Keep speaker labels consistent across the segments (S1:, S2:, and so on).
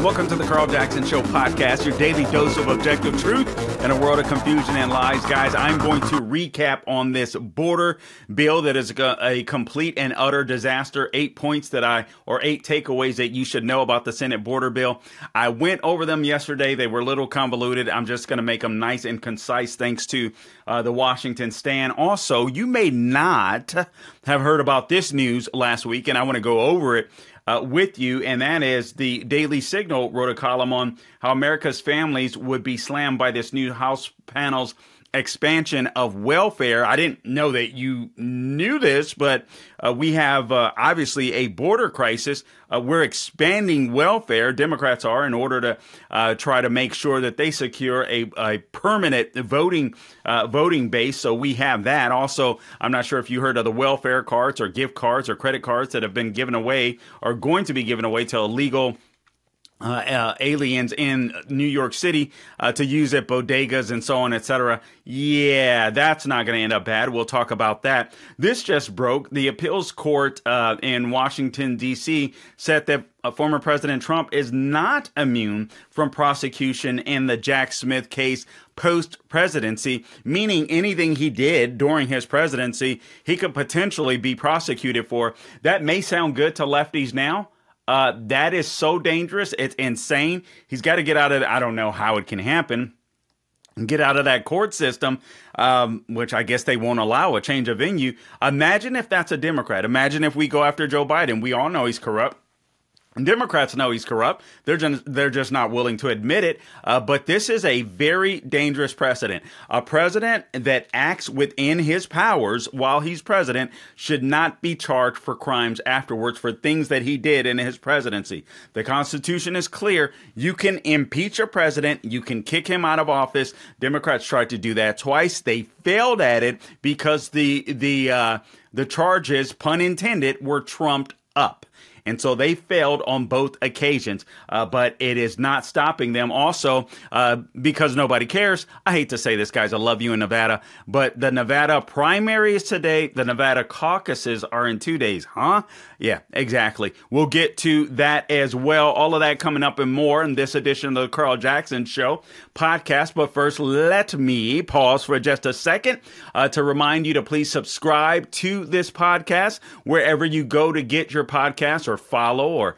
S1: Welcome to the Carl Jackson Show podcast, your daily dose of objective truth in a world of confusion and lies. Guys, I'm going to recap on this border bill that is a complete and utter disaster. 8 points or 8 takeaways that you should know about the Senate border bill. I went over them yesterday. They were a little convoluted. I'm just going to make them nice and concise thanks to the Washington stand. Also, you may not have heard about this news last week, and I want to go over it with you, and that is the Daily Signal wrote a column on how America's families would be slammed by this new House panel's expansion of welfare. I didn't know that you knew this, but we have obviously a border crisis. We're expanding welfare, Democrats are, in order to try to make sure that they secure a permanent voting base. So we have that. Also, I'm not sure if you heard of the welfare cards or gift cards or credit cards that have been given away or going to be given away to illegal aliens in New York City to use at bodegas and so on, etc. Yeah, that's not going to end up bad. We'll talk about that. This just broke. The appeals court in Washington, D.C. said that former President Trump is not immune from prosecution in the Jack Smith case post-presidency, meaning anything he did during his presidency, he could potentially be prosecuted for. That may sound good to lefties now. That is so dangerous. It's insane. He's got to get out of I don't know how it can happen. Get out of that court system, which I guess they won't allow a change of venue. Imagine if that's a Democrat. Imagine if we go after Joe Biden. We all know he's corrupt. Democrats know he's corrupt. They're just not willing to admit it. But this is a very dangerous precedent. A president that acts within his powers while he's president should not be charged for crimes afterwards for things that he did in his presidency. The Constitution is clear. You can impeach a president. You can kick him out of office. Democrats tried to do that twice. They failed at it because the charges, pun intended, were trumped up. And so they failed on both occasions, but it is not stopping them. Also, because nobody cares, I hate to say this, guys, I love you in Nevada, but the Nevada primary is today. The Nevada caucuses are in 2 days, huh? Yeah, exactly. We'll get to that as well. All of that coming up and more in this edition of the Carl Jackson Show podcast. But first, let me pause for just a second to remind you to please subscribe to this podcast wherever you go to get your podcast, or follow or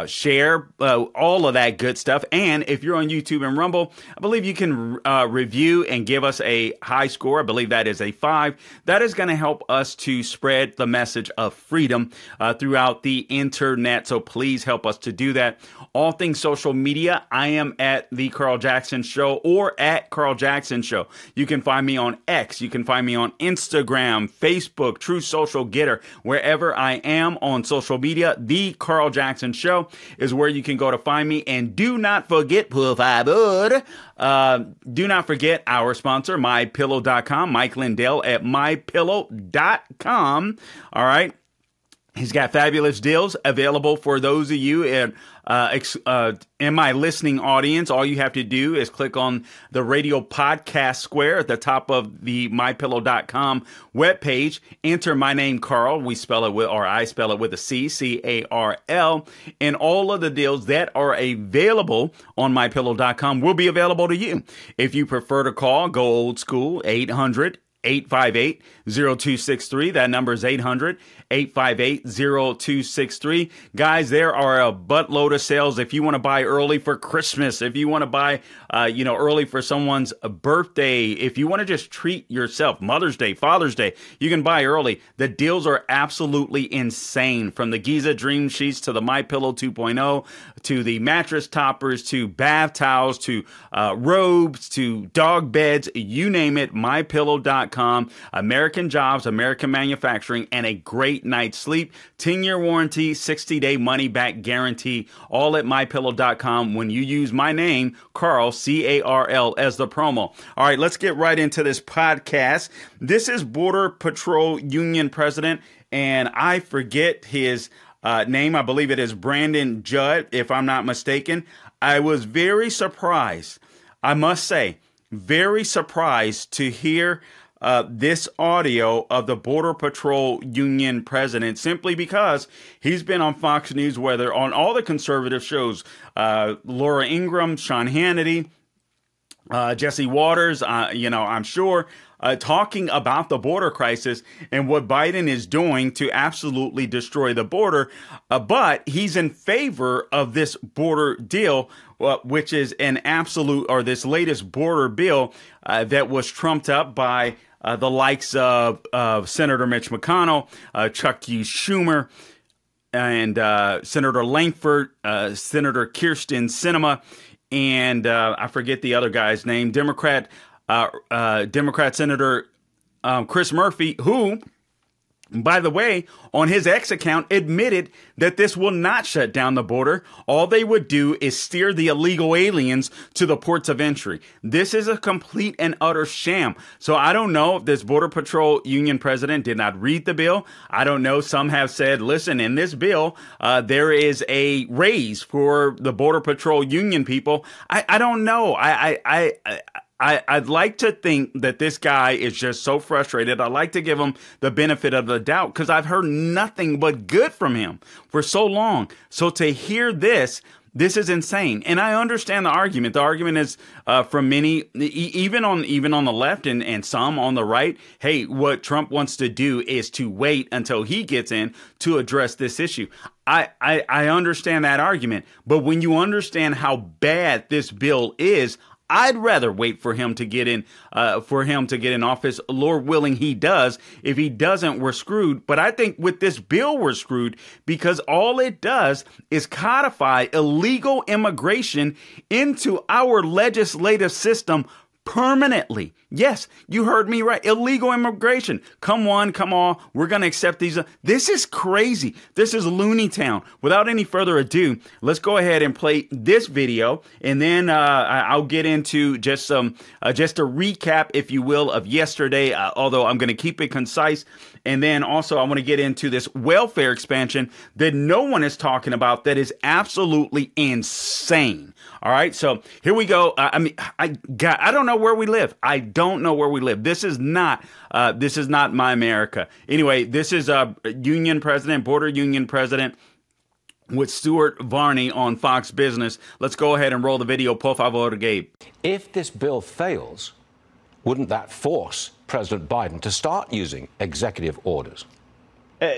S1: share, all of that good stuff. And if you're on YouTube and Rumble, I believe you can review and give us a high score. I believe that is a 5. That is going to help us to spread the message of freedom throughout the internet. So please help us to do that. All things social media, I am at The Carl Jackson Show or at Carl Jackson Show. You can find me on X. You can find me on Instagram, Facebook, True Social Getter. Wherever I am on social media, The Carl Jackson Show is where you can go to find me. And do not forget, do not forget our sponsor, MyPillow.com. Mike Lindell at MyPillow.com. All right. He's got fabulous deals available for those of you in my listening audience. All you have to do is click on the radio podcast square at the top of the MyPillow.com webpage. Enter my name, Carl. I spell it with a C, C-A-R-L. And all of the deals that are available on MyPillow.com will be available to you. If you prefer to call, go old school, 800-858-0263. That number is 800-858-0263. Guys, there are a buttload of sales. If you want to buy early for Christmas, if you want to buy, early for someone's birthday, if you want to just treat yourself, Mother's Day, Father's Day, you can buy early. The deals are absolutely insane. From the Giza Dream Sheets to the MyPillow 2.0, to the mattress toppers, to bath towels, to robes, to dog beds, you name it, MyPillow.com. American jobs, American manufacturing, and a great night's sleep. 10-year warranty, 60-day money-back guarantee, all at MyPillow.com when you use my name, Carl, C-A-R-L, as the promo. All right, let's get right into this podcast. This is Border Patrol Union President, and I forget his name. I believe it is Brandon Judd, if I'm not mistaken. I was very surprised, I must say, very surprised to hear this audio of the Border Patrol Union president simply because he's been on Fox News, whether on all the conservative shows, Laura Ingraham, Sean Hannity, Jesse Waters, I'm sure, talking about the border crisis and what Biden is doing to absolutely destroy the border. But he's in favor of this border deal, which is an absolute, or this latest border bill that was trumped up by the likes of Senator Mitch McConnell, Chuck Schumer, and Senator Langford, Senator Kirsten Sinema, and I forget the other guy's name, Democrat Senator Chris Murphy, who, by the way, on his X account admitted that this will not shut down the border. All they would do is steer the illegal aliens to the ports of entry. This is a complete and utter sham. So I don't know if this Border Patrol Union president did not read the bill. I don't know. Some have said, listen, in this bill, there is a raise for the Border Patrol Union people. I don't know. I'd like to think that this guy is just so frustrated. I'd like to give him the benefit of the doubt because I've heard nothing but good from him for so long. So to hear this is insane. And I understand the argument. The argument is from many, even on the left and some on the right. Hey, what Trump wants to do is to wait until he gets in to address this issue. I understand that argument. But when you understand how bad this bill is, I'd rather wait for him to get in office. Lord willing, he does. If he doesn't, we're screwed. But I think with this bill, we're screwed because all it does is codify illegal immigration into our legislative system permanently. Yes, you heard me right. Illegal immigration. Come one, come all. We're going to accept these. This is crazy. This is Looney Town. Without any further ado, let's go ahead and play this video. And then I'll get into just a recap, if you will, of yesterday, although I'm going to keep it concise. And then also I want to get into this welfare expansion that no one is talking about that is absolutely insane. All right. So here we go. I don't know where we live. I don't know where we live. This is not my America. Anyway, this is a union president, border union president with Stuart Varney on Fox Business. Let's go ahead and roll the video. Por favor, Gabe.
S2: If this bill fails, wouldn't that force President Biden to start using executive orders?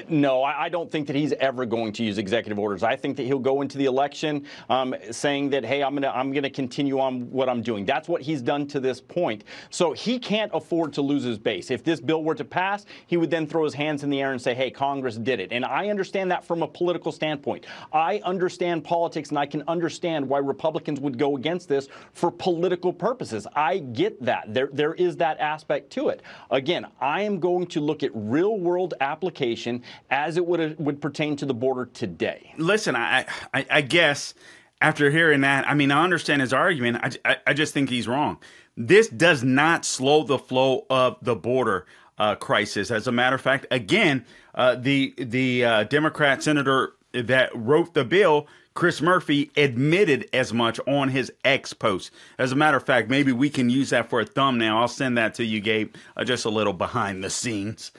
S3: No, I don't think that he's ever going to use executive orders. I think that he'll go into the election saying that, hey, I'm gonna continue on what I'm doing. That's what he's done to this point. So he can't afford to lose his base. If this bill were to pass, he would then throw his hands in the air and say, hey, Congress did it. And I understand that from a political standpoint. I understand politics, and I can understand why Republicans would go against this for political purposes. I get that. There is that aspect to it. Again, I am going to look at real-world application as it would pertain to the border today.
S1: Listen, I guess after hearing that, I mean, I understand his argument. I just think he's wrong. This does not slow the flow of the border crisis. As a matter of fact, again, the Democrat senator that wrote the bill, Chris Murphy, admitted as much on his X post. As a matter of fact, maybe we can use that for a thumbnail. I'll send that to you, Gabe, just a little behind the scenes.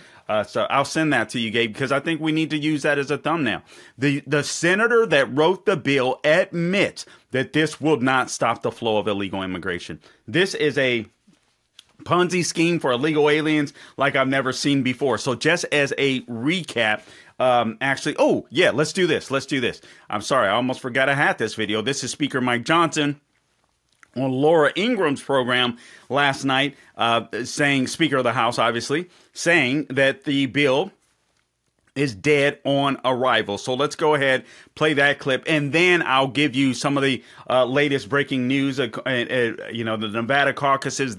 S1: So I'll send that to you, Gabe, because I think we need to use that as a thumbnail. The senator that wrote the bill admits that this will not stop the flow of illegal immigration. This is a Ponzi scheme for illegal aliens like I've never seen before. So just as a recap, let's do this. I'm sorry, I almost forgot I had this video. This is Speaker Mike Johnson on Laura Ingram's program last night, saying, Speaker of the House, obviously, saying that the bill is dead on arrival. So let's go ahead, play that clip, and then I'll give you some of the latest breaking news. The Nevada caucuses,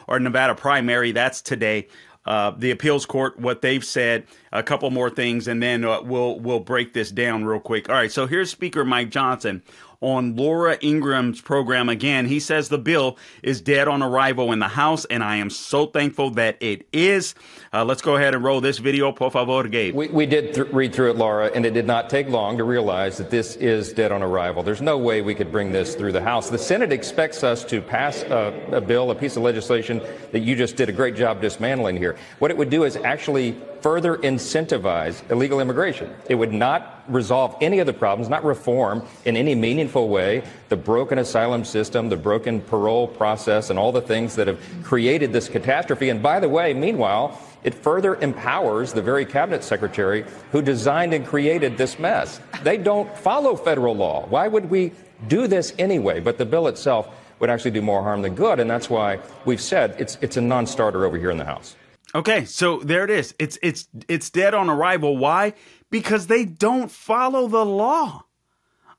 S1: or Nevada primary, that's today. The appeals court, what they've said, a couple more things, and then we'll break this down real quick. All right, so here's Speaker Mike Johnson on Laura Ingram's program again. He says the bill is dead on arrival in the House, and I am so thankful that it is. Let's go ahead and roll this video, por favor, Gabe.
S4: We did read through it, Laura, and it did not take long to realize that this is dead on arrival. There's no way we could bring this through the House. The Senate expects us to pass a bill, a piece of legislation that you just did a great job dismantling here. What it would do is actually further incentivize illegal immigration. It would not resolve any of the problems, not reform in any meaningful way the broken asylum system, the broken parole process, and all the things that have created this catastrophe. And by the way, meanwhile, it further empowers the very cabinet secretary who designed and created this mess. They don't follow federal law. Why would we do this anyway? But the bill itself would actually do more harm than good, and that's why we've said it's a non-starter over here in the House.
S1: Okay, so there it is. It's dead on arrival. Why? Because they don't follow the law.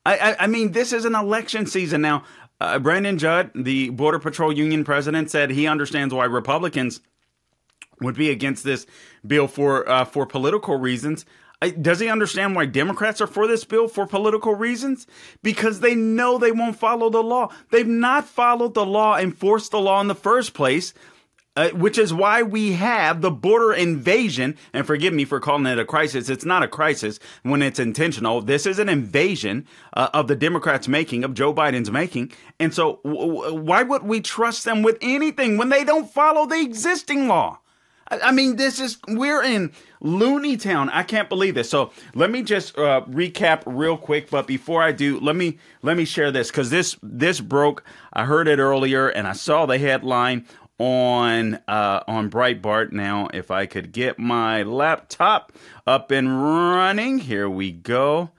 S1: I mean, this is an election season now. Brandon Judd, the Border Patrol Union president, said he understands why Republicans would be against this bill for political reasons. Does he understand why Democrats are for this bill for political reasons? Because they know they won't follow the law. They've not followed the law, enforced the law in the first place. Which is why we have the border invasion. And forgive me for calling it a crisis. It's not a crisis when it's intentional. This is an invasion of the Democrats' making, of Joe Biden's making. And so why would we trust them with anything when they don't follow the existing law? I mean, we're in loony town. I can't believe this. So let me just recap real quick. But before I do, let me share this, because this broke. I heard it earlier and I saw the headline on Breitbart. Now, if I could get my laptop up and running, here we go.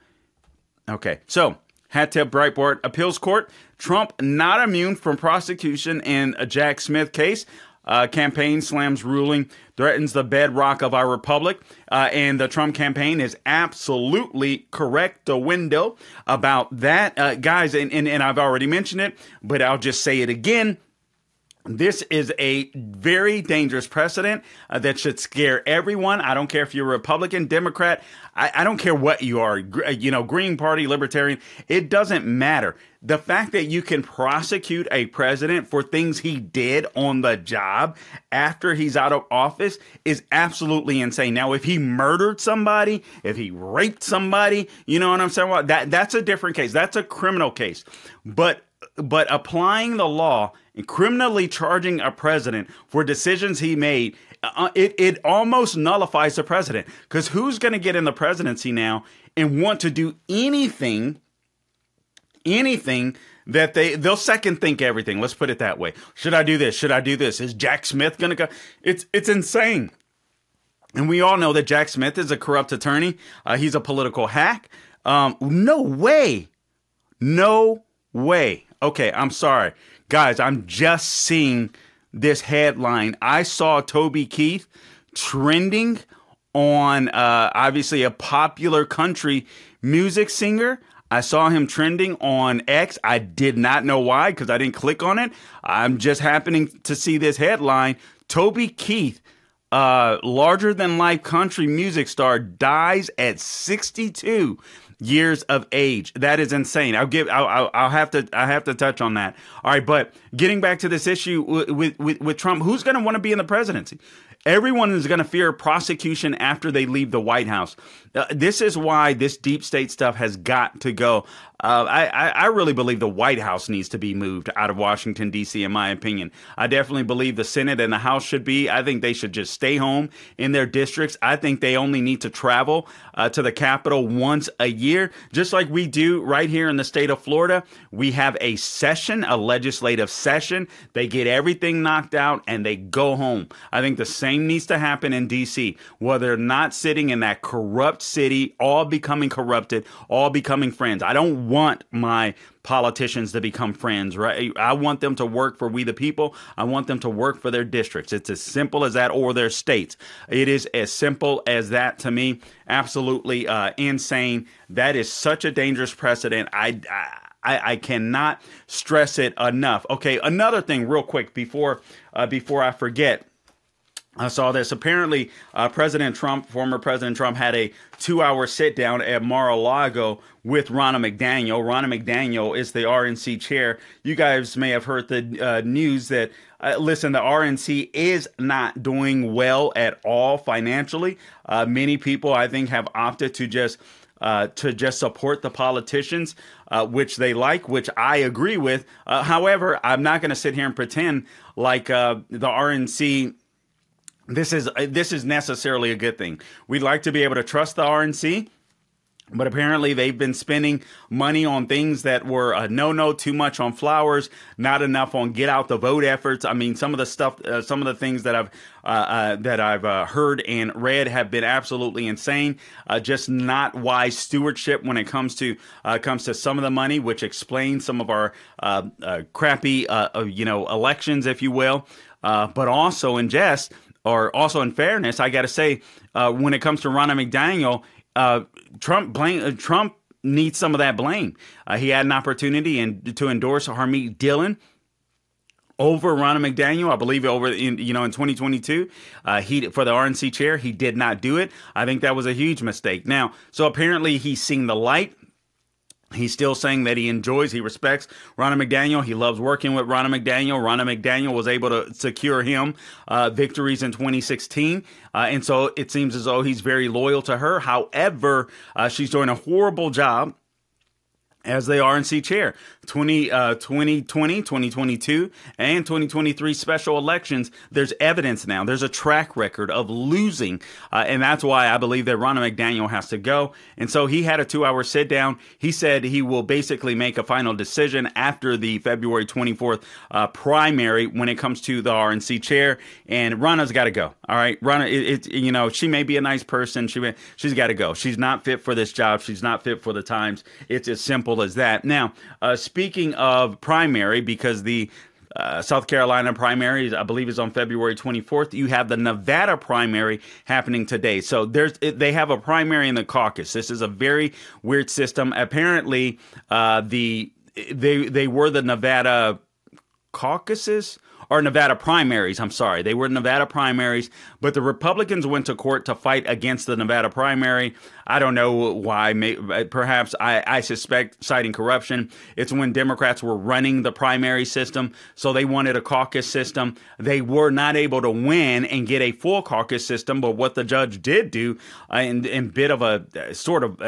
S1: Okay, so hat tip Breitbart. Appeals court, Trump not immune from prosecution in a Jack Smith case. Campaign slams ruling, threatens the bedrock of our republic. And the Trump campaign is absolutely correct. The window about that, guys, and I've already mentioned it, but I'll just say it again. This is a very dangerous precedent that should scare everyone. I don't care if you're Republican, Democrat. I don't care what you are, Green Party, Libertarian. It doesn't matter. The fact that you can prosecute a president for things he did on the job after he's out of office is absolutely insane. Now, if he murdered somebody, if he raped somebody, you know what I'm saying? Well, that's a different case. That's a criminal case. But applying the law and criminally charging a president for decisions he made, it almost nullifies the president. Because who's going to get in the presidency now and want to do anything that they'll second think everything? Let's put it that way. Should I do this? Should I do this? Is Jack Smith going to go? It's insane. And we all know that Jack Smith is a corrupt attorney. He's a political hack. No way. No way. Okay, I'm sorry. Guys, I'm just seeing this headline. I saw Toby Keith trending on obviously a popular country music singer. I saw him trending on X. I did not know why, because I didn't click on it. I'm just happening to see this headline. Toby Keith, larger than life country music star, dies at 62 years of age. That is insane. I'll have to touch on that. All right, but getting back to this issue with Trump, who's going to want to be in the presidency? Everyone is going to fear prosecution after they leave the White House. This is why this deep state stuff has got to go. I really believe the White House needs to be moved out of Washington, D.C., in my opinion. I definitely believe the Senate and the House should be. I think they should just stay home in their districts. I think they only need to travel to the Capitol once a year, just like we do right here in the state of Florida. We have a session, a legislative session. They get everything knocked out and they go home. I think the same needs to happen in D.C., where they're not sitting in that corrupt city, all becoming corrupted, all becoming friends. I don't want my politicians to become friends, right? I want them to work for we the people. I want them to work for their districts. It's as simple as that, or their states. It is as simple as that to me. Absolutely insane. That is such a dangerous precedent. I cannot stress it enough. Okay, another thing real quick before I forget. I saw this. Apparently, former President Trump, had a 2-hour sit down at Mar-a-Lago with Ronna McDaniel. Ronna McDaniel is the RNC chair. You guys may have heard the news that, listen, the RNC is not doing well at all financially. Many people, I think, have opted to just support the politicians, which they like, which I agree with. However, I'm not going to sit here and pretend like the RNC. This is necessarily a good thing. We'd like to be able to trust the RNC, but apparently they've been spending money on things that were a no-no, too much on flowers, not enough on get out the vote efforts. I mean, some of the stuff, some of the things that I've heard and read have been absolutely insane. Just not wise stewardship when it comes to some of the money, which explains some of our crappy elections, if you will. But also in in fairness, I got to say, when it comes to Ronna McDaniel, Trump needs some of that blame. He had an opportunity to endorse Harmeet Dillon over Ronna McDaniel, I believe, in 2022. For the RNC chair, he did not do it. I think that was a huge mistake. Now, so apparently he's seen the light. He's still saying that he respects Ronna McDaniel. He loves working with Ronna McDaniel. Ronna McDaniel was able to secure him victories in 2016. And so it seems as though he's very loyal to her. However, she's doing a horrible job as the RNC chair. 2020, 2022, and 2023 special elections, there's evidence now. There's a track record of losing. And that's why I believe that Ronna McDaniel has to go. And so he had a 2-hour sit down. He said he will basically make a final decision after the February 24th primary when it comes to the RNC chair. And Ronna's got to go. All right. Ronna, she may be a nice person. She's got to go. She's not fit for this job. She's not fit for the times. It's as simple as that. Now, speaking of primary, because the South Carolina primary, I believe, is on February 24th. You have the Nevada primary happening today. So they have a primary in the caucus. This is a very weird system. Apparently, they were the Nevada caucuses. Or Nevada primaries, I'm sorry. They were Nevada primaries, but the Republicans went to court to fight against the Nevada primary. I don't know why. Perhaps I suspect citing corruption. It's when Democrats were running the primary system, so they wanted a caucus system. They were not able to win and get a full caucus system, but what the judge did do, in bit of a sort of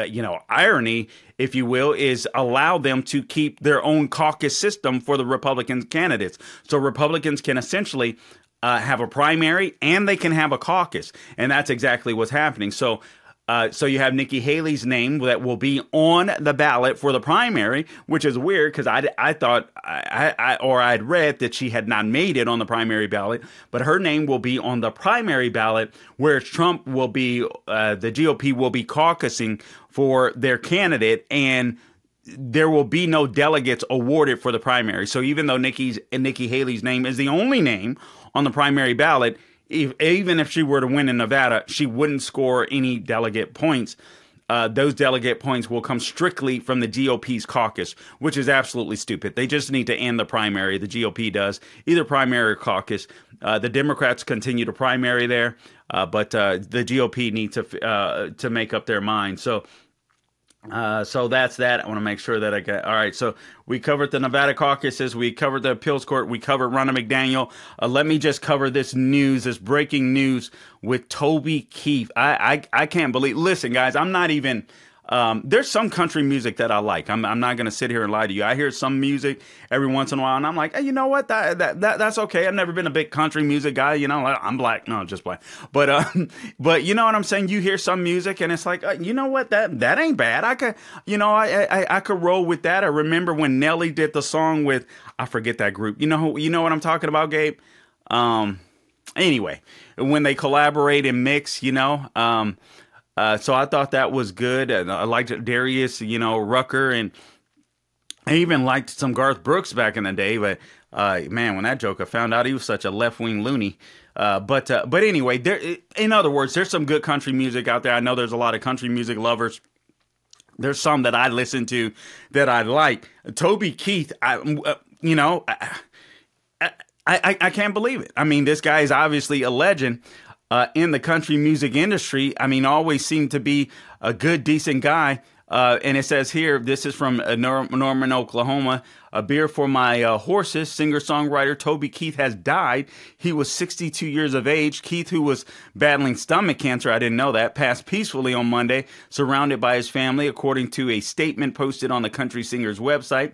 S1: irony, if you will, is allow them to keep their own caucus system for the Republican candidates. So Republicans can essentially have a primary and they can have a caucus. And that's exactly what's happening. So you have Nikki Haley's name that will be on the ballot for the primary, which is weird because I thought I'd read that she had not made it on the primary ballot, but her name will be on the primary ballot, whereas Trump will be, the GOP will be caucusing for their candidate, and there will be no delegates awarded for the primary. So even though Nikki Haley's name is the only name on the primary ballot, even if she were to win in Nevada, she wouldn't score any delegate points. Those delegate points will come strictly from the GOP's caucus, which is absolutely stupid. They just need to end the primary. The GOP does, either primary or caucus. The Democrats continue to primary there, but the GOP need to make up their mind. So that's that. I want to make sure that I got. All right. So we covered the Nevada caucuses. We covered the appeals court. We covered Ronna McDaniel. Let me just cover this breaking news with Toby Keith. I can't believe. Listen, guys, I'm not even. There's some country music that I like. I'm not going to sit here and lie to you. I hear some music every once in a while, and I'm like, hey, you know what? That's okay. I've never been a big country music guy. I'm black. No, just black. But you know what I'm saying? You hear some music, and it's like, you know what? That ain't bad. I could, I could roll with that. I remember when Nelly did the song with, I forget that group. You know what I'm talking about, Gabe? Anyway, when they collaborate and mix, so I thought that was good. I liked Darius, Rucker, and I even liked some Garth Brooks back in the day. But man, when that joker found out he was such a left-wing loony. But anyway, in other words, there's some good country music out there. I know there's a lot of country music lovers. There's some that I listen to that I like. Toby Keith, I can't believe it. I mean, this guy is obviously a legend. in the country music industry. I mean, always seemed to be a good, decent guy. And it says here, this is from Norman, Oklahoma. A beer for my horses. Singer-songwriter Toby Keith has died. He was 62 years of age. Keith, who was battling stomach cancer, I didn't know that, passed peacefully on Monday, surrounded by his family, according to a statement posted on the country singer's website.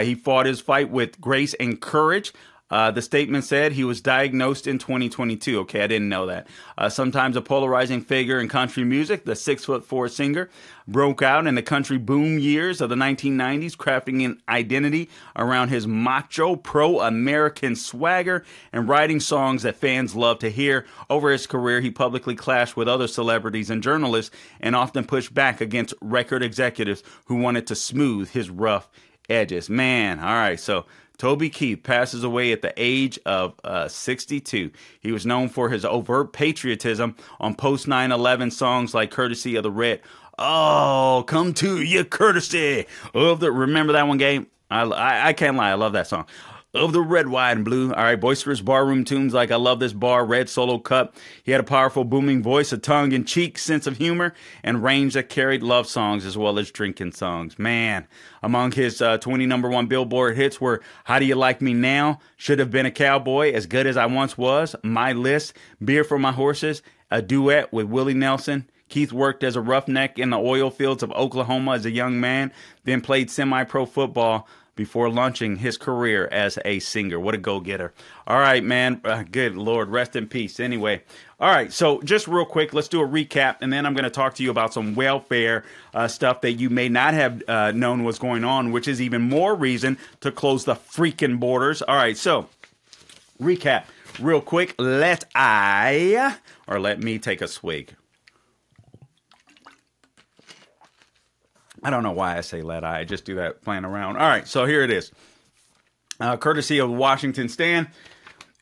S1: He fought his fight with grace and courage. The statement said he was diagnosed in 2022. Okay, I didn't know that. Sometimes a polarizing figure in country music, the 6'4" singer broke out in the country boom years of the 1990s, crafting an identity around his macho, pro-American swagger and writing songs that fans love to hear. Over his career, he publicly clashed with other celebrities and journalists and often pushed back against record executives who wanted to smooth his rough edges. Man, all right, so Toby Keith passes away at the age of 62. He was known for his overt patriotism on post 9/11 songs like Courtesy of the Red. Oh, come to you, courtesy of the. Remember that one, Gabe? I can't lie. I love that song. Of the red, white, and blue. All right, boisterous barroom tunes like I Love This Bar, Red Solo Cup. He had a powerful, booming voice, a tongue-in-cheek sense of humor, and range that carried love songs as well as drinking songs. Man, among his 20 number one Billboard hits were How Do You Like Me Now, Should Have Been a Cowboy, As Good As I Once Was, My List, Beer for My Horses, a duet with Willie Nelson. Keith worked as a roughneck in the oil fields of Oklahoma as a young man, then played semi-pro football before launching his career as a singer. What a go-getter. All right, man. Good Lord. Rest in peace. Anyway. All right. So just real quick, let's do a recap, and then I'm going to talk to you about some welfare stuff that you may not have known was going on, which is even more reason to close the freaking borders. All right. So recap real quick. Let me take a swig. I don't know why I say I just do that playing around. All right, so here it is. Courtesy of Washington Stand,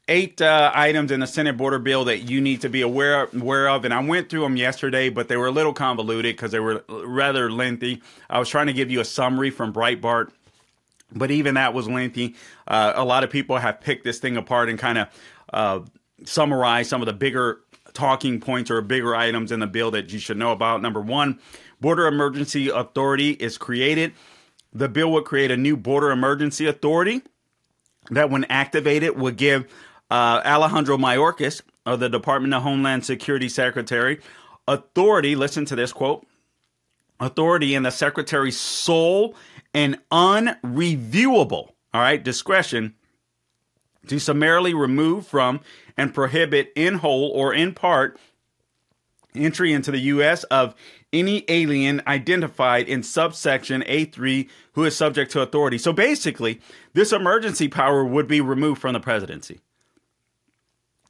S1: 8 items in the Senate border bill that you need to be aware of. And I went through them yesterday, but they were a little convoluted because they were rather lengthy. I was trying to give you a summary from Breitbart, but even that was lengthy. A lot of people have picked this thing apart and kind of summarized some of the bigger talking points or bigger items in the bill that you should know about. Number one, Border Emergency Authority is created. The bill would create a new Border Emergency Authority that, when activated, would give Alejandro Mayorkas, of the Department of Homeland Security Secretary, authority, listen to this quote, authority in the Secretary's sole and unreviewable, all right, discretion to summarily remove from and prohibit in whole or in part entry into the U.S. of any alien identified in subsection A3 who is subject to authority. So basically, this emergency power would be removed from the presidency.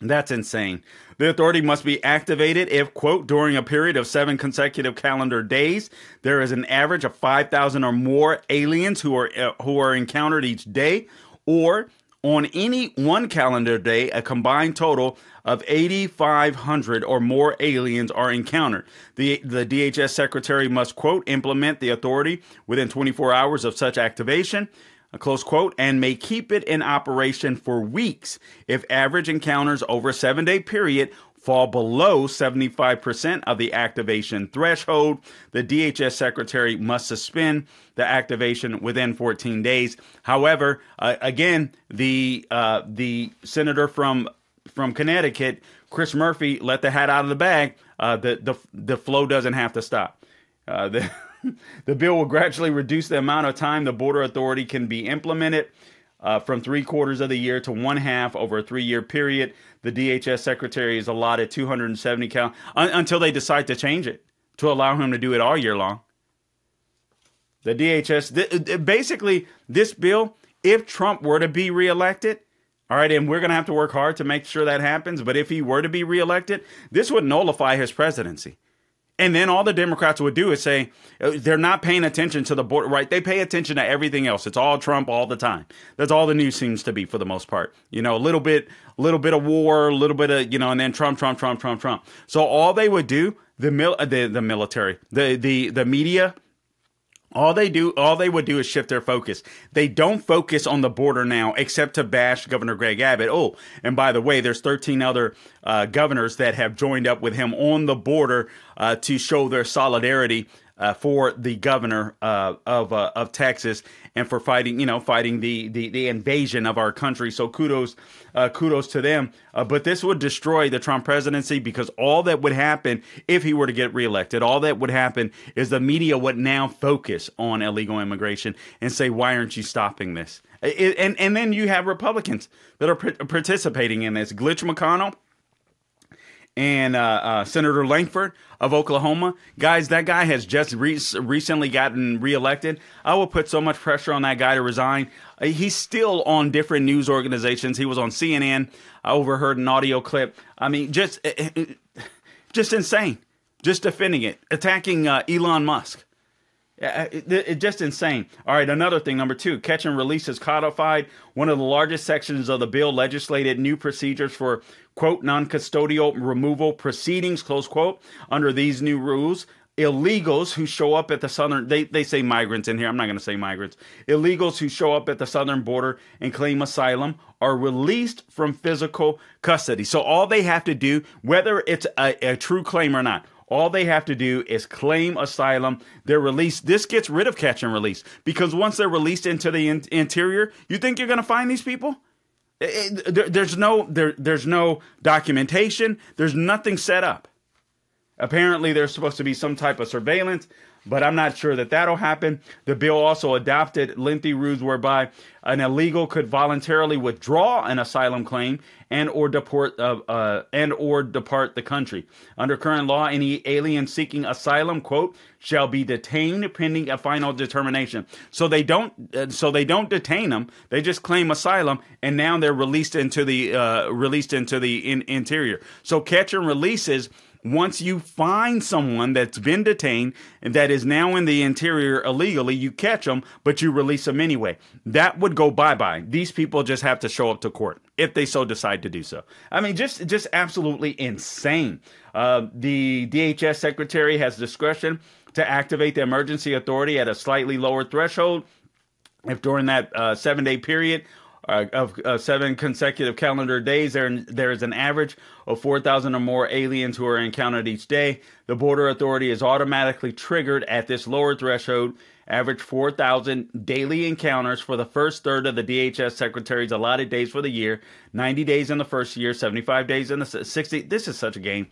S1: That's insane. The authority must be activated if, quote, during a period of 7 consecutive calendar days, there is an average of 5,000 or more aliens who are encountered each day, or on any one calendar day, a combined total of 8,500 or more aliens are encountered. The DHS secretary must, quote, implement the authority within 24 hours of such activation, a close quote, and may keep it in operation for weeks if average encounters over a 7-day period fall below 75% of the activation threshold. The DHS secretary must suspend the activation within 14 days. However, again, the senator from Connecticut, Chris Murphy, let the hat out of the bag. The flow doesn't have to stop. The bill will gradually reduce the amount of time the border authority can be implemented from 3/4 of the year to 1/2 over a 3-year period. The DHS secretary is allotted 270 until they decide to change it to allow him to do it all year long. The DHS, basically, this bill, if Trump were to be reelected, all right, and we're going to have to work hard to make sure that happens, but if he were to be reelected, this would nullify his presidency. And then all the Democrats would do is say they're not paying attention to the border, right? They pay attention to everything else. It's all Trump all the time. That's all the news seems to be for the most part. You know, a little bit of war, a little bit of, you know, and then Trump. So all they would do, the military, the media, All they would do is shift their focus. They don't focus on the border now, except to bash Governor Greg Abbott. Oh, and by the way, there's 13 other governors that have joined up with him on the border to show their solidarity for the governor of Texas and for fighting the invasion of our country. So kudos to them. But this would destroy the Trump presidency, because all that would happen if he were to get reelected, all that would happen is the media would now focus on illegal immigration and say, why aren't you stopping this? And then you have Republicans that are participating in this. Glitch McConnell and Senator Langford of Oklahoma. Guys, that guy has just recently gotten reelected. I will put so much pressure on that guy to resign. He's still on different news organizations. He was on CNN. I overheard an audio clip. I mean, just insane. Just defending it. Attacking Elon Musk. It's just insane. All right, another thing, number 2, catch and release is codified. One of the largest sections of the bill legislated new procedures for, quote, non-custodial removal proceedings, close quote. Under these new rules, illegals who show up at the southern, they say migrants in here, I'm not going to say migrants. Illegals who show up at the southern border and claim asylum are released from physical custody. So all they have to do, whether it's a true claim or not, all they have to do is claim asylum. They're released. This gets rid of catch and release, because once they're released into the interior, you think you're going to find these people? There's no documentation. There's nothing set up. Apparently, there's supposed to be some type of surveillance, but I'm not sure that that'll happen. The bill also adopted lengthy rules whereby an illegal could voluntarily withdraw an asylum claim and or depart the country. Under current law, any alien seeking asylum, quote, shall be detained pending a final determination. So they don't detain them. They just claim asylum, and now they're released into the interior. So catch and releases. Once you find someone that's been detained and that is now in the interior illegally, you catch them, but you release them anyway. That would go bye-bye. These people just have to show up to court if they so decide to do so. I mean, just absolutely insane. The DHS secretary has discretion to activate the emergency authority at a slightly lower threshold if during that 7-day period of 7 consecutive calendar days, there is an average of 4,000 or more aliens who are encountered each day. The border authority is automatically triggered at this lower threshold. Average 4,000 daily encounters for the first third of the DHS secretary's allotted days for the year. 90 days in the first year, 75 days in the 60. This is such a game.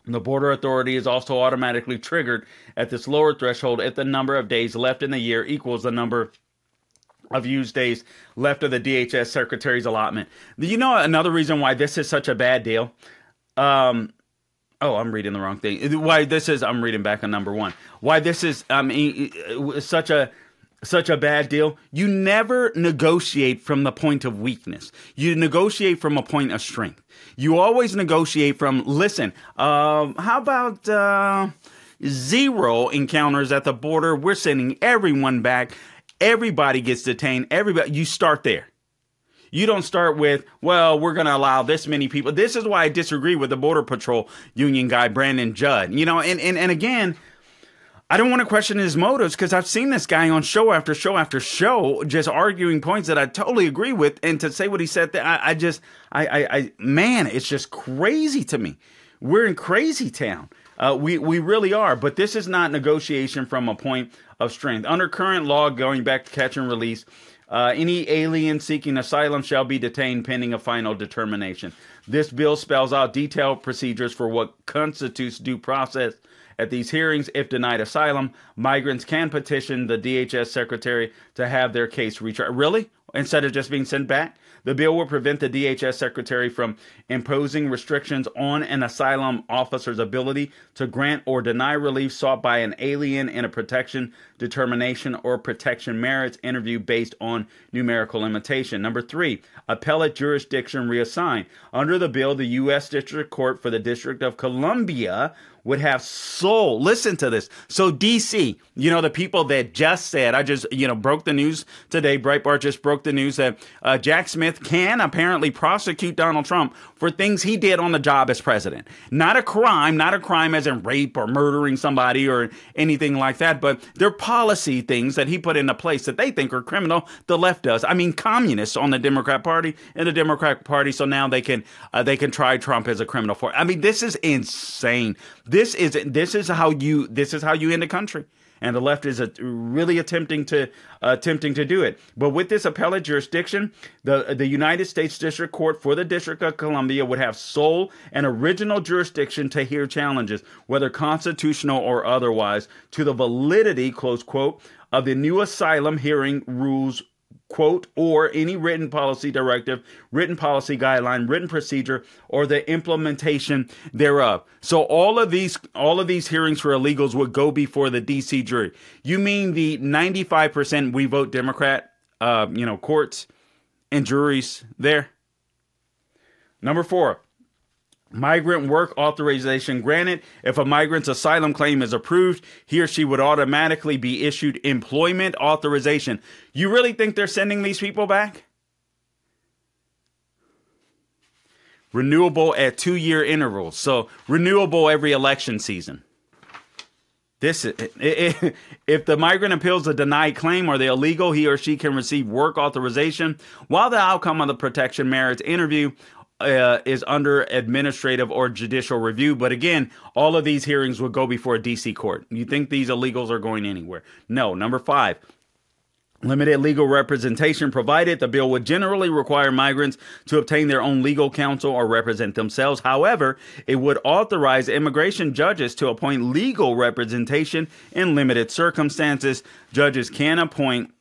S1: The border authority is also automatically triggered at this lower threshold if the number of days left in the year equals the number of used days left of the DHS secretary's allotment. You know another reason why this is such a bad deal? I'm reading the wrong thing. I'm reading back on number 1. Why this is such a bad deal? You never negotiate from the point of weakness. You negotiate from a point of strength. You always negotiate from, listen, how about 0 encounters at the border? We're sending everyone back. Everybody gets detained. You start there. You don't start with, well, we're going to allow this many people. This is why I disagree with the Border Patrol union guy, Brandon Judd. And again, I don't want to question his motives, because I've seen this guy on show after show after show just arguing points that I totally agree with. And to say what he said, man, it's just crazy to me. We're in crazy town. We really are. But this is not negotiation from a point of strength. Under current law, going back to catch and release, any alien seeking asylum shall be detained pending a final determination. This bill spells out detailed procedures for what constitutes due process. At these hearings, if denied asylum, migrants can petition the DHS secretary to have their case retried. Really? Instead of just being sent back? The bill will prevent the DHS secretary from imposing restrictions on an asylum officer's ability to grant or deny relief sought by an alien in a protection determination or protection merits interview based on numerical limitation. Number 3, appellate jurisdiction reassigned. Under the bill, the U.S. District Court for the District of Columbia would have sole, listen to this. So DC, the people that just said, I just, broke the news today, Breitbart just broke the news that Jack Smith can apparently prosecute Donald Trump for things he did on the job as president. Not a crime as in rape or murdering somebody or anything like that, but they're policy things that he put into place that they think are criminal. The left does. I mean, communists on the Democrat Party and the Democrat Party. So now they can try Trump as a criminal for. I mean, this is insane. This is how you end the country. And the left is really attempting to do it. But with this appellate jurisdiction, the United States District Court for the District of Columbia would have sole and original jurisdiction to hear challenges, whether constitutional or otherwise, to the validity, close quote, of the new asylum hearing rules, quote, or any written policy directive, written policy guideline, written procedure, or the implementation thereof. So all of these hearings for illegals would go before the DC jury. You mean the 95% we vote Democrat, courts and juries there? Number 4. Migrant work authorization granted. If a migrant's asylum claim is approved, he or she would automatically be issued employment authorization. You really think they're sending these people back? Renewable at 2-year intervals. So renewable every election season. If the migrant appeals a denied claim or the illegal, he or she can receive work authorization while the outcome of the protection merits interview is under administrative or judicial review. But again, all of these hearings would go before a DC court. You think these illegals are going anywhere? No. Number 5. Limited legal representation provided. The bill would generally require migrants to obtain their own legal counsel or represent themselves. However, it would authorize immigration judges to appoint legal representation in limited circumstances. Judges can appoint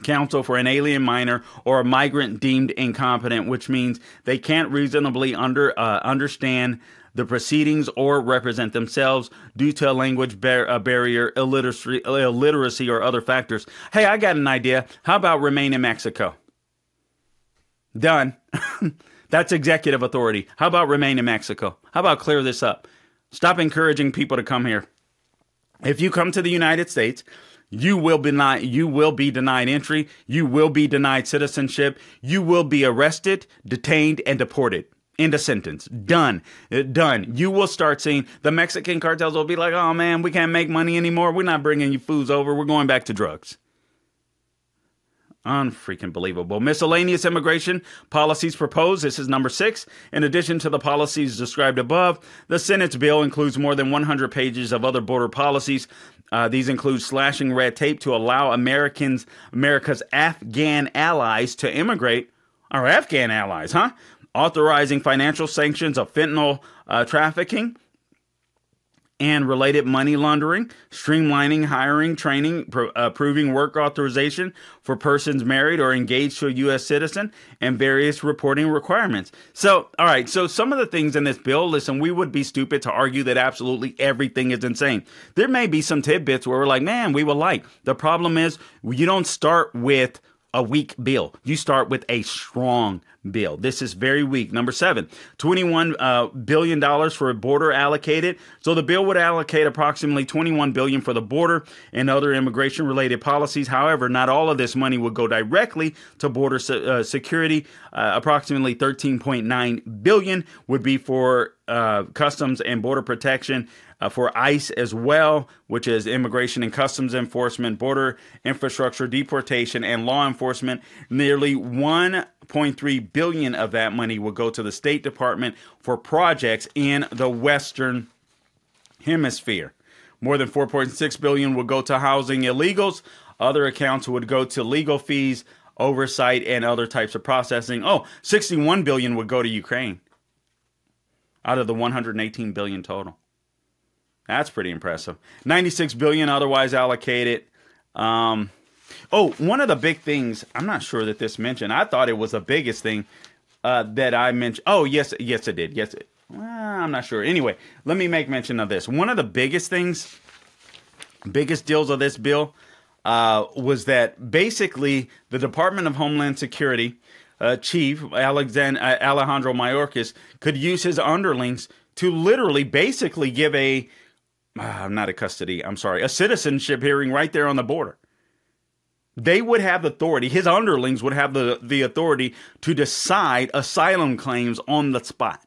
S1: counsel for an alien minor or a migrant deemed incompetent, which means they can't reasonably understand the proceedings or represent themselves due to a language barrier, illiteracy, or other factors. Hey, I got an idea. How about remain in Mexico? Done. That's executive authority. How about remain in Mexico? How about clear this up? Stop encouraging people to come here. If you come to the United States, you will be denied entry. You will be denied citizenship. You will be arrested, detained, and deported. End of sentence. Done. Done. You will start seeing the Mexican cartels will be like, oh man, we can't make money anymore. We're not bringing you foods over. We're going back to drugs. Unfreaking believable. Miscellaneous immigration policies proposed. This is number 6. In addition to the policies described above, the Senate's bill includes more than 100 pages of other border policies. These include slashing red tape to allow America's Afghan allies to immigrate. Our Afghan allies, huh? Authorizing financial sanctions of fentanyl trafficking and related money laundering, streamlining hiring, training, approving work authorization for persons married or engaged to a U.S. citizen, and various reporting requirements. So, all right, so some of the things in this bill, listen, we would be stupid to argue that absolutely everything is insane. There may be some tidbits where we're like, man, we would like. The problem is you don't start with a weak bill. You start with a strong bill. This is very weak. Number 7, $21 billion for a border allocated. So the bill would allocate approximately $21 billion for the border and other immigration related policies. However, not all of this money would go directly to border security. Approximately $13.9 billion would be for customs and border protection, for ICE as well, which is immigration and customs enforcement, border infrastructure, deportation, and law enforcement. Nearly $1.3 billion of that money will go to the State Department for projects in the Western Hemisphere. More than $4.6 billion will go to housing illegals. Other accounts would go to legal fees, oversight, and other types of processing. $61 billion would go to Ukraine out of the $118 billion total. That's pretty impressive. $96 billion otherwise allocated. One of the big things, I'm not sure that this mentioned. I thought it was the biggest thing that I mentioned. Oh, yes, it did. Yes, I'm not sure. Anyway, let me make mention of this. One of the biggest deals of this bill was that basically the Department of Homeland Security Chief Alejandro Mayorkas could use his underlings to literally basically give a citizenship hearing right there on the border. They would have authority. His underlings would have the authority to decide asylum claims on the spot.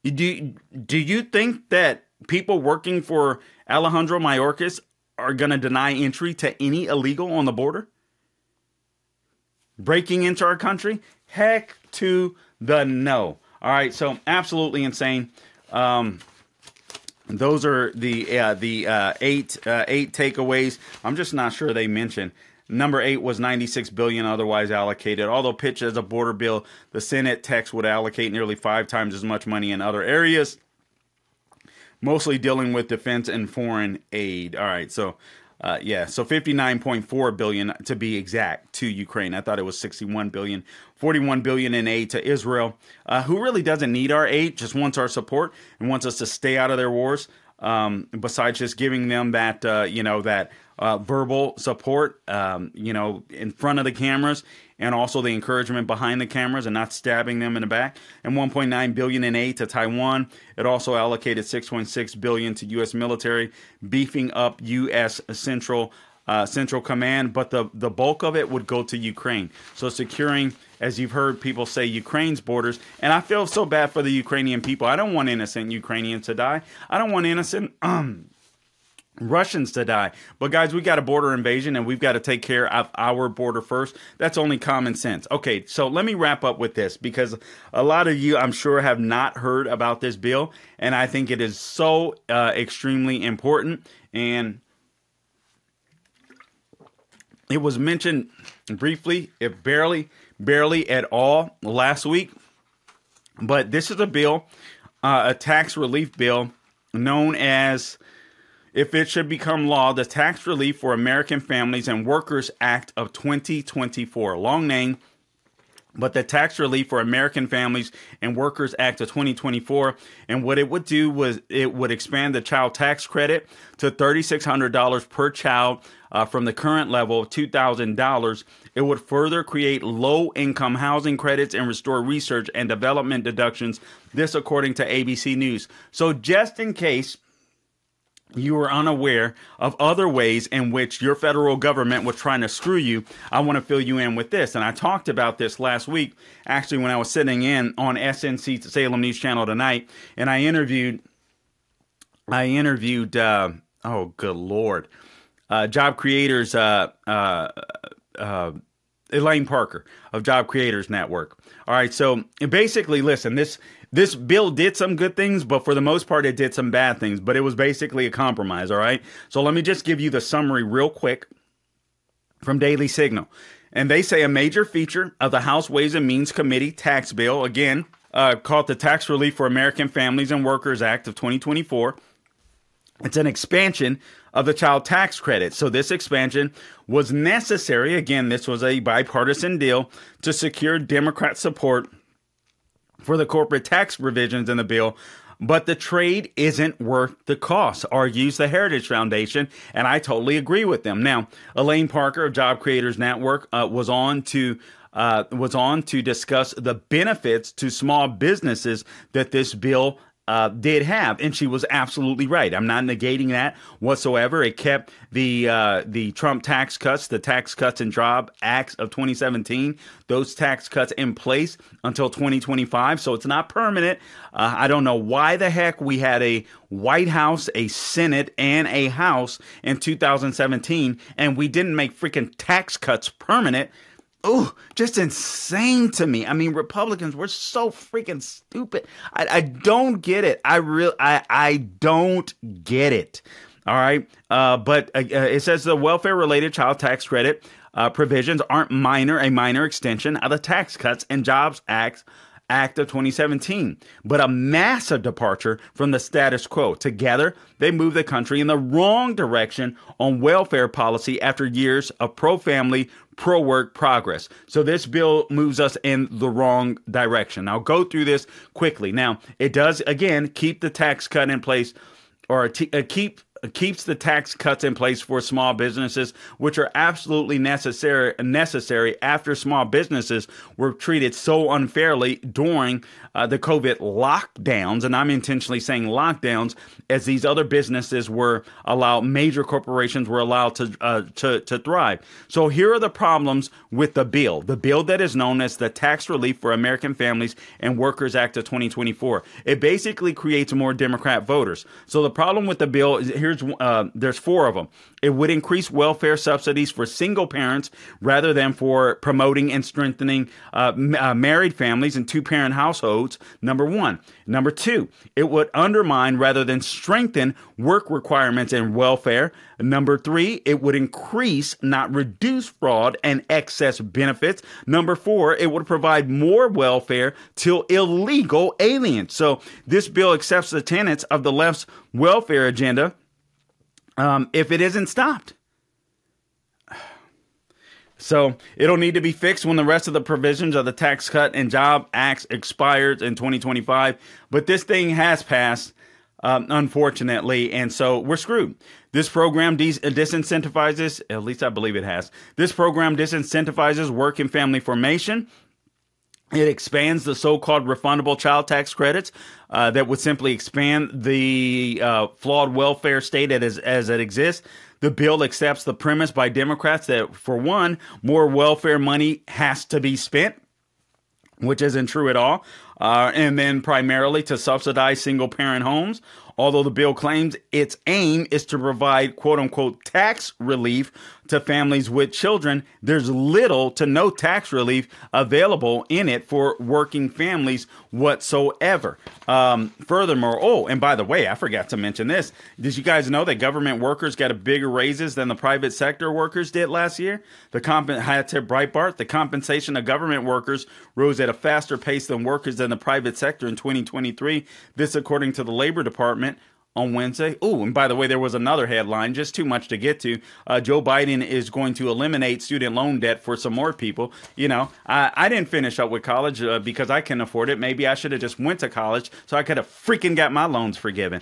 S1: Do you think that people working for Alejandro Mayorkas are going to deny entry to any illegal on the border? Breaking into our country? Heck to the no. All right, so absolutely insane. Those are the eight takeaways. I'm just not sure they mentioned. Number 8 was $96 billion otherwise allocated. Although pitched as a border bill, the Senate text would allocate nearly 5 times as much money in other areas, mostly dealing with defense and foreign aid. All right, so so $59.4 billion to be exact to Ukraine. I thought it was $61 billion. $41 billion in aid to Israel, who really doesn't need our aid, just wants our support and wants us to stay out of their wars. Besides just giving them that, verbal support, in front of the cameras, and also the encouragement behind the cameras and not stabbing them in the back. And $1.9 billion in aid to Taiwan. It also allocated $6.6 billion to U.S. military, beefing up U.S. Central Command. But the bulk of it would go to Ukraine. So securing, as you've heard people say, Ukraine's borders. And I feel so bad for the Ukrainian people. I don't want innocent Ukrainians to die. I don't want innocent Russians to die. But guys, we got a border invasion and we've got to take care of our border first. That's only common sense. Okay, so let me wrap up with this, because a lot of you, I'm sure, have not heard about this bill, and I think it is so extremely important. And it was mentioned briefly, if barely at all, last week. But this is a bill, a tax relief bill known as, if it should become law, the Tax Relief for American Families and Workers Act of 2024. Long name, but the Tax Relief for American Families and Workers Act of 2024. And what it would do was it would expand the child tax credit to $3,600 per child from the current level of $2,000. It would further create low-income housing credits and restore research and development deductions. This according to ABC News. So just in case you were unaware of other ways in which your federal government was trying to screw you, I want to fill you in with this. And I talked about this last week, actually, when I was sitting in on SNC Salem News Channel tonight, and I interviewed, oh, good Lord, Job Creators, Elaine Parker of Job Creators Network. All right, so basically, listen, this bill did some good things, but for the most part, it did some bad things. But it was basically a compromise, all right? So let me just give you the summary real quick from Daily Signal. And they say a major feature of the House Ways and Means Committee tax bill, again, called the Tax Relief for American Families and Workers Act of 2024. It's an expansion of the child tax credit. So this expansion was necessary. Again, this was a bipartisan deal to secure Democrat support for the corporate tax revisions in the bill, but the trade isn't worth the cost, argues the Heritage Foundation, and I totally agree with them. Now, Elaine Parker of Job Creators Network was on to discuss the benefits to small businesses that this bill did have, and she was absolutely right. I'm not negating that whatsoever. It kept the Trump tax cuts, the Tax Cuts and Jobs Acts of 2017, those tax cuts in place until 2025. So it's not permanent. I don't know why the heck we had a White House, a Senate, and a House in 2017, and we didn't make freaking tax cuts permanent. Oh, just insane to me. I mean, Republicans, we're so freaking stupid. I don't get it. I don't get it. All right. But it says the welfare-related child tax credit provisions aren't a minor extension of the Tax Cuts and Jobs Act of 2017, but a massive departure from the status quo. Together, they move the country in the wrong direction on welfare policy after years of pro-family, pro-work progress. So this bill moves us in the wrong direction. I'll go through this quickly. Now, it does, again, keep the tax cut in place, or keep keeps the tax cuts in place for small businesses, which are absolutely necessary after small businesses were treated so unfairly during the COVID lockdowns. And I'm intentionally saying lockdowns, as these other businesses were allowed, major corporations were allowed to thrive. So here are the problems with the bill that is known as the Tax Relief for American Families and Workers Act of 2024. It basically creates more Democrat voters. So the problem with the bill is there's four of them. It would increase welfare subsidies for single parents rather than for promoting and strengthening married families and two-parent households, number one. Number two, it would undermine rather than strengthen work requirements and welfare. Number three, it would increase, not reduce, fraud and excess benefits. Number four, it would provide more welfare to illegal aliens. So this bill accepts the tenets of the left's welfare agenda if it isn't stopped. So it'll need to be fixed when the rest of the provisions of the Tax Cut and Job Act expires in 2025. But this thing has passed, unfortunately, and so we're screwed. This program disincentivizes, at least I believe it has, this program disincentivizes work and family formation. It expands the so-called refundable child tax credits that would simply expand the flawed welfare state as it exists. The bill accepts the premise by Democrats that, for one, more welfare money has to be spent, which isn't true at all, and then primarily to subsidize single-parent homes. Although the bill claims its aim is to provide quote-unquote tax relief to families with children, there's little to no tax relief available in it for working families whatsoever. Furthermore, and by the way, I forgot to mention this. Did you guys know that government workers got a bigger raises than the private sector workers did last year? Breitbart, the compensation of government workers rose at a faster pace than workers in the private sector in 2023. This according to the Labor Department on Wednesday. Oh, and by the way, there was another headline, just too much to get to. Joe Biden is going to eliminate student loan debt for some more people. You know, I didn't finish up with college because I can afford it. Maybe I should have just went to college so I could have freaking got my loans forgiven.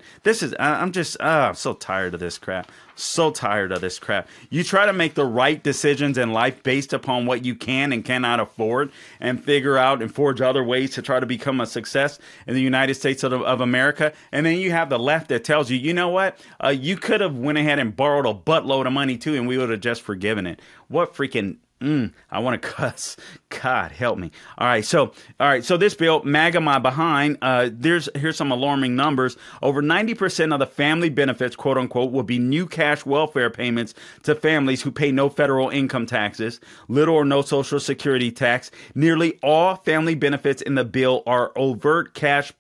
S1: I'm just so tired of this crap. So tired of this crap. You try to make the right decisions in life based upon what you can and cannot afford and figure out and forge other ways to try to become a success in the United States of America. And then you have the left that tells you, you know what? You could have went ahead and borrowed a buttload of money too, and we would have just forgiven it. What freaking... I want to cuss. God help me. All right. So this bill, MAGA my behind, here's some alarming numbers. Over 90% of the family benefits, quote unquote, will be new cash welfare payments to families who pay no federal income taxes, little or no social security tax. Nearly all family benefits in the bill are overt cash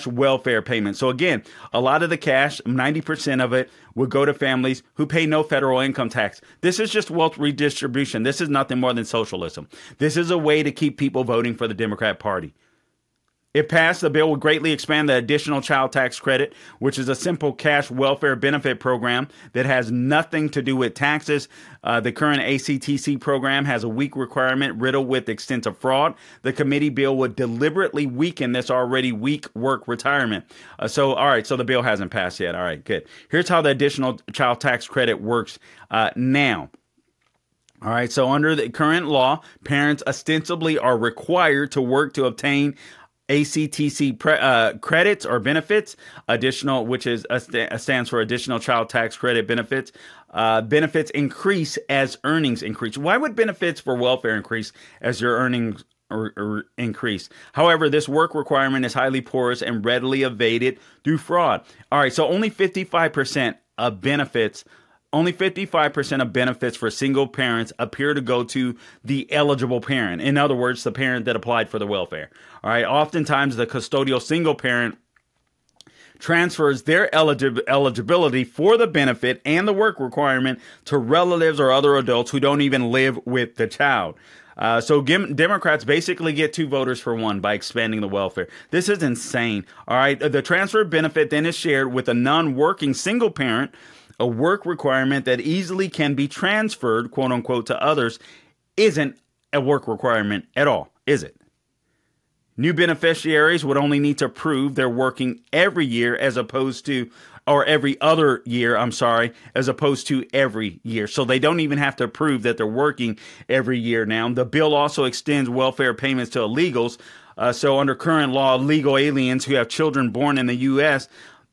S1: welfare payments. So again, a lot of the cash, 90% of it, would go to families who pay no federal income tax. This is just wealth redistribution. This is nothing more than socialism. This is a way to keep people voting for the Democrat Party. If passed, the bill would greatly expand the additional child tax credit, which is a simple cash welfare benefit program that has nothing to do with taxes. The current ACTC program has a weak requirement riddled with extensive fraud. The committee bill would deliberately weaken this already weak work retirement. So the bill hasn't passed yet. All right, good. Here's how the additional child tax credit works now. All right, so under the current law, parents ostensibly are required to work to obtain ACTC credits or benefits, additional, which stands for additional child tax credit benefits. Benefits increase as earnings increase. Why would benefits for welfare increase as your earnings increase? However, this work requirement is highly porous and readily evaded through fraud. All right, so only 55% of benefits for single parents appear to go to the eligible parent. In other words, the parent that applied for the welfare. All right. Oftentimes, the custodial single parent transfers their eligibility for the benefit and the work requirement to relatives or other adults who don't even live with the child. So Democrats basically get 2 voters for 1 by expanding the welfare. This is insane. All right. The transfer benefit then is shared with a non-working single parent. A work requirement that easily can be transferred, quote unquote, to others isn't a work requirement at all, is it? New beneficiaries would only need to prove they're working every year as opposed to or every other year, I'm sorry, as opposed to every year. So they don't even have to prove that they're working every year now. The bill also extends welfare payments to illegals. So under current law, legal aliens who have children born in the U.S.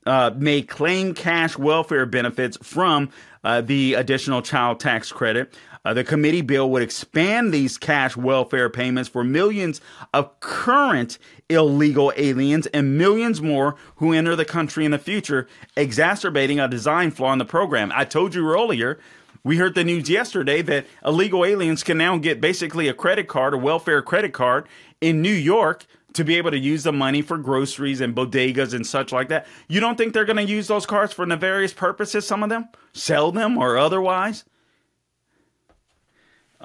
S1: May claim cash welfare benefits from the additional child tax credit. The committee bill would expand these cash welfare payments for millions of current illegal aliens and millions more who enter the country in the future, exacerbating a design flaw in the program. I told you earlier, we heard the news yesterday that illegal aliens can now get basically a credit card, a welfare credit card in New York to be able to use the money for groceries and bodegas and such like that. You don't think they're going to use those cards for nefarious purposes, some of them? Sell them or otherwise?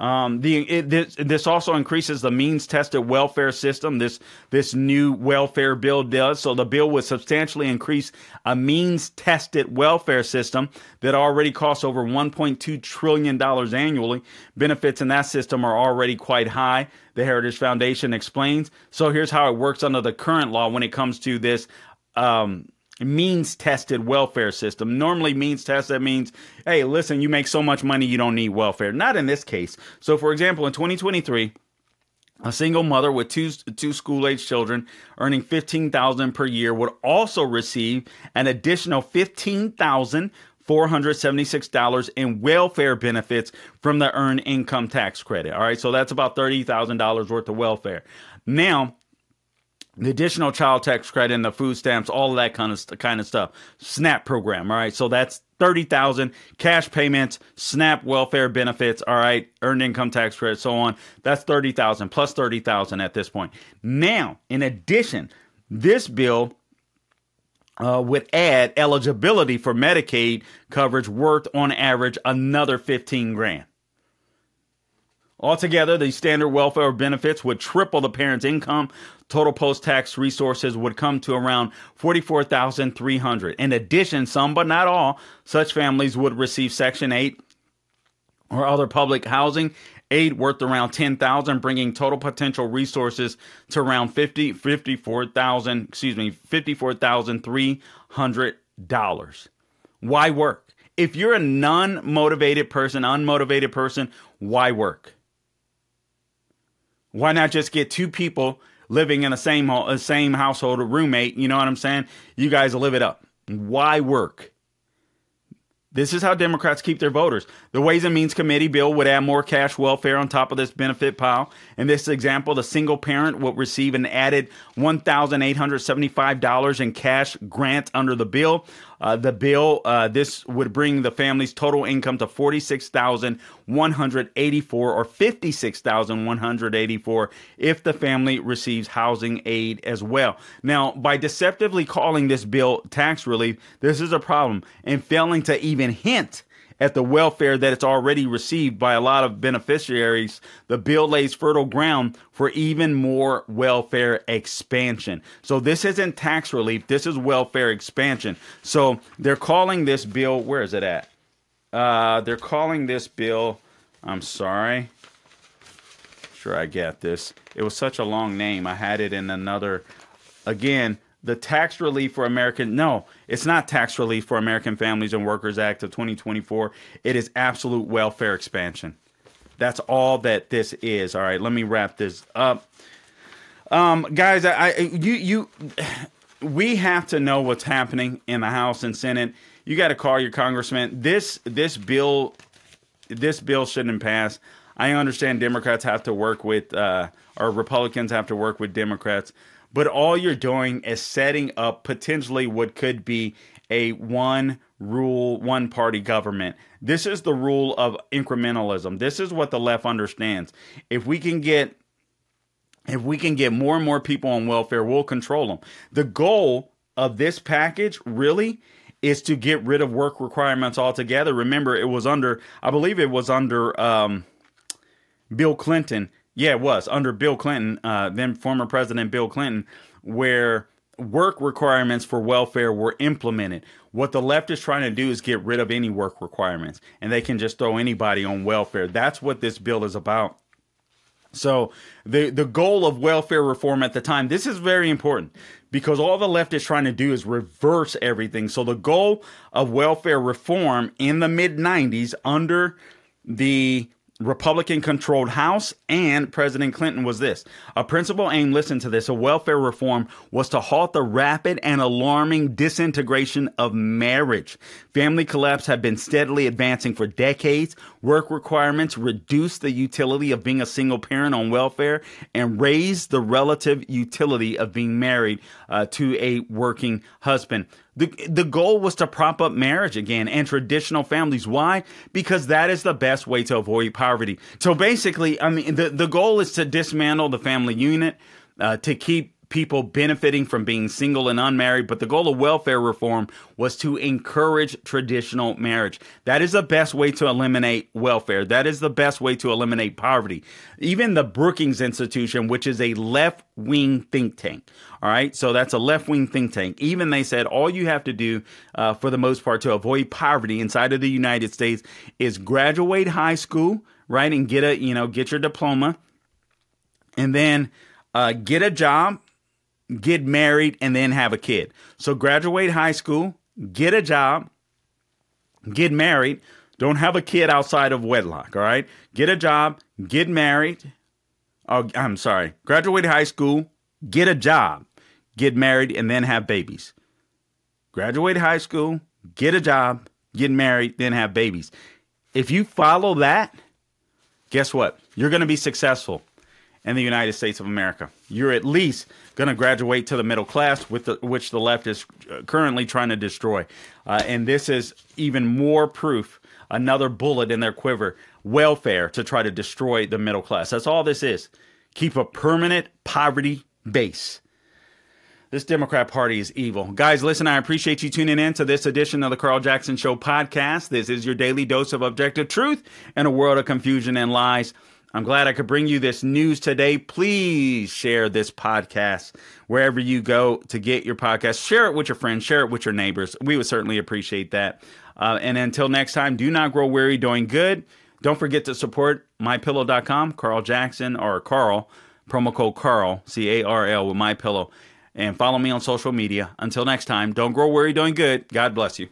S1: This also increases the means-tested welfare system. This new welfare bill does. So the bill would substantially increase a means-tested welfare system that already costs over $1.2 trillion annually. Benefits in that system are already quite high, the Heritage Foundation explains. So here's how it works under the current law when it comes to this means-tested welfare system. Normally means-tested means, hey, listen, you make so much money you don't need welfare. Not in this case. So, for example, in 2023, a single mother with two school-age children earning $15,000 per year would also receive an additional $15,476 in welfare benefits from the Earned Income Tax Credit. All right, so that's about $30,000 worth of welfare. Now, the additional child tax credit and the food stamps, all of that kind of stuff. SNAP program, all right? So that's $30,000 cash payments, SNAP welfare benefits, all right? Earned income tax credit, so on. That's $30,000 plus $30,000 at this point. Now, in addition, this bill would add eligibility for Medicaid coverage worth on average another $15,000. Altogether, the standard welfare benefits would triple the parent's income. Total post-tax resources would come to around $44,300. In addition, some but not all such families would receive Section 8 or other public housing aid worth around $10,000, bringing total potential resources to around $54,300. Why work? If you're a unmotivated person, why work? Why not just get two people living in the same household, a roommate? You know what I'm saying? You guys live it up. Why work? This is how Democrats keep their voters. The Ways and Means Committee bill would add more cash welfare on top of this benefit pile. In this example, the single parent will receive an added $1,875 in cash grant under the bill. This would bring the family's total income to $46,184 or $56,184 if the family receives housing aid as well. Now, by deceptively calling this bill tax relief, this is a problem, and failing to even hint at the welfare that it's already received by a lot of beneficiaries, the bill lays fertile ground for even more welfare expansion. So this isn't tax relief, this is welfare expansion. So they're calling this bill, where is it at? They're calling this bill, I'm sorry. Sure, I get this. It was such a long name. I had it in another, again, the Tax Relief for American, no, it's not Tax Relief for American Families and Workers Act of 2024. It is absolute welfare expansion. That's all that this is. All right, let me wrap this up. Guys, we have to know what's happening in the House and Senate. You got to call your congressman. This bill shouldn't pass. I understand Democrats have to work with, or Republicans have to work with Democrats. But all you're doing is setting up potentially what could be a one-party government. This is the rule of incrementalism. This is what the left understands. If we can get more and more people on welfare, we'll control them. The goal of this package really is to get rid of work requirements altogether. Remember, I believe it was under Bill Clinton. Yeah, it was under Bill Clinton, then former President Bill Clinton, where work requirements for welfare were implemented. What the left is trying to do is get rid of any work requirements, and they can just throw anybody on welfare. That's what this bill is about. So the goal of welfare reform at the time, this is very important because all the left is trying to do is reverse everything. So the goal of welfare reform in the mid-90s under the Republican-controlled House and President Clinton was this. A principal aim, listen to this, of welfare reform was to halt the rapid and alarming disintegration of marriage. Family collapse had been steadily advancing for decades. Work requirements reduced the utility of being a single parent on welfare and raised the relative utility of being married to a working husband. The goal was to prop up marriage again and traditional families. Why? Because that is the best way to avoid poverty. So basically, I mean, the goal is to dismantle the family unit, to keep people benefiting from being single and unmarried. But the goal of welfare reform was to encourage traditional marriage. That is the best way to eliminate welfare. That is the best way to eliminate poverty. Even the Brookings Institution, which is a left-wing think tank, all right, so that's a left-wing think tank. Even they said all you have to do, for the most part, to avoid poverty inside of the United States is graduate high school, right, and get your diploma, and then get a job, get married, and then have a kid. So graduate high school, get a job, get married, don't have a kid outside of wedlock, all right? Get a job, get married. Oh, I'm sorry. Graduate high school, get a job, get married, and then have babies. Graduate high school, get a job, get married, then have babies. If you follow that, guess what? You're going to be successful in the United States of America. You're at least going to graduate to the middle class, which the left is currently trying to destroy. And this is even more proof, another bullet in their quiver, welfare to try to destroy the middle class. That's all this is. Keep a permanent poverty base. This Democrat Party is evil. Guys, listen, I appreciate you tuning in to this edition of the Carl Jackson Show podcast. This is your daily dose of objective truth in a world of confusion and lies. I'm glad I could bring you this news today. Please share this podcast wherever you go to get your podcast. Share it with your friends. Share it with your neighbors. We would certainly appreciate that. And until next time, do not grow weary doing good. Don't forget to support MyPillow.com, Carl Jackson, or Carl, promo code Carl, C-A-R-L with MyPillow. And follow me on social media. Until next time, don't grow weary doing good. God bless you.